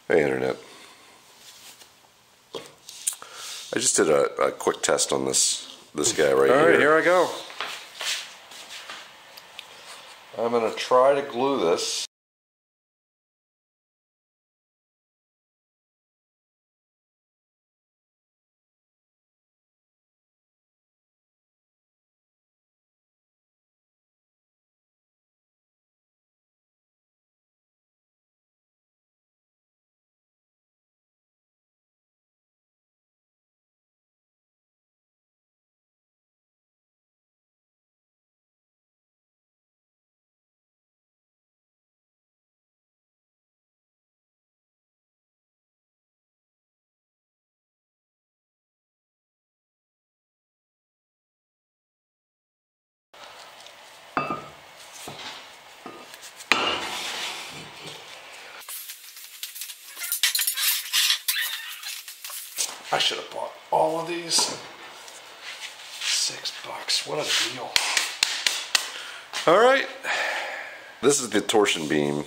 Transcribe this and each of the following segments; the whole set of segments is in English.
Hey Internet. I just did a quick test on this guy right here. Alright, here I go. I'm going to try to glue this. I should have bought all of these. $6, what a deal. Alright, this is the torsion beam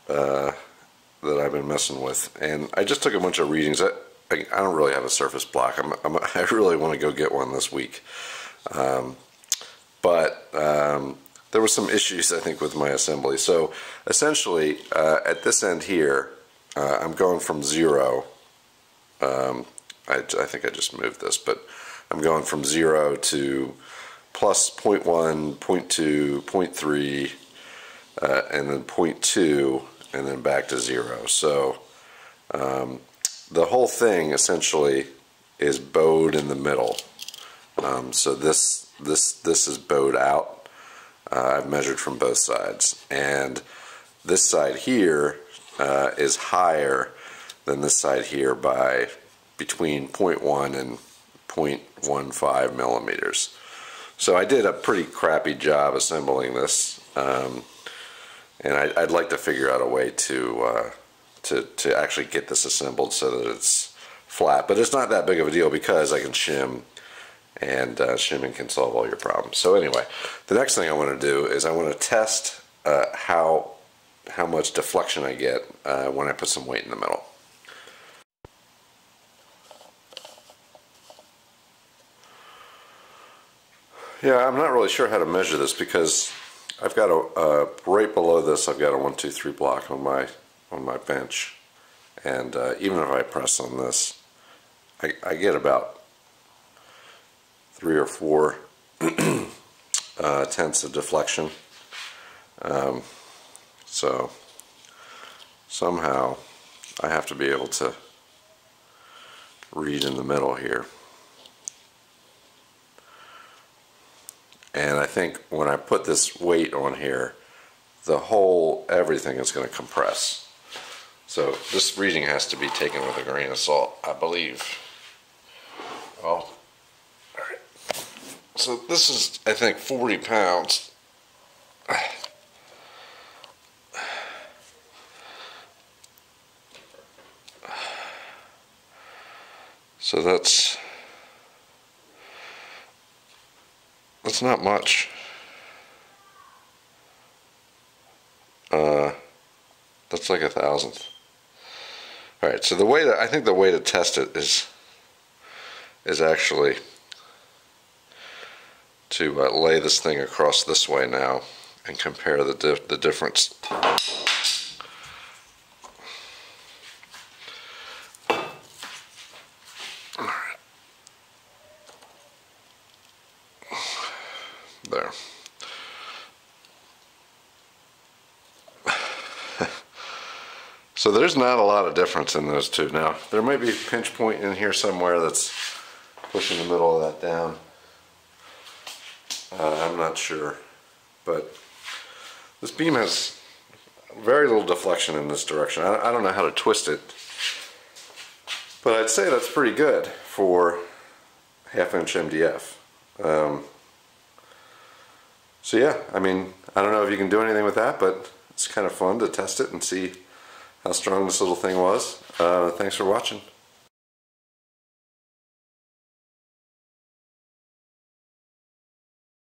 that I've been messing with, and I just took a bunch of readings. I don't really have a surface block. I really want to go get one this week. But there were some issues, I think, with my assembly. So essentially, at this end here, I'm going from 0. I think I just moved this, but I'm going from 0 to plus 0.1, 0.2, 0.3, and then 0.2, and then back to 0. So the whole thing essentially is bowed in the middle. So this is bowed out. I've measured from both sides, and this side here is higher than this side here by between 0.1 and 0.15 millimeters. So I did a pretty crappy job assembling this, and I'd like to figure out a way to actually get this assembled so that it's flat. But it's not that big of a deal because I can shim, and shimming can solve all your problems. So anyway, the next thing I want to do is I want to test how much deflection I get when I put some weight in the middle. Yeah, I'm not really sure how to measure this because I've got a right below this I've got a 1, 2, 3 block on my bench, and even if I press on this, I get about 3 or 4 tenths of deflection. So somehow I have to be able to read in the middle here. And I think when I put this weight on here, everything is going to compress. So this reading has to be taken with a grain of salt, I believe. Oh, alright. So this is, I think, 40 pounds. So that's not much. That's like 1,000th. All right. So I think the way to test it is actually to lay this thing across this way now and compare the difference. There. So there's not a lot of difference in those two. Now, there may be a pinch point in here somewhere that's pushing the middle of that down. I'm not sure. But this beam has very little deflection in this direction. I don't know how to twist it. But I'd say that's pretty good for 1/2 inch MDF. So yeah, I mean, I don't know if you can do anything with that, but it's kind of fun to test it and see how strong this little thing was. Thanks for watching.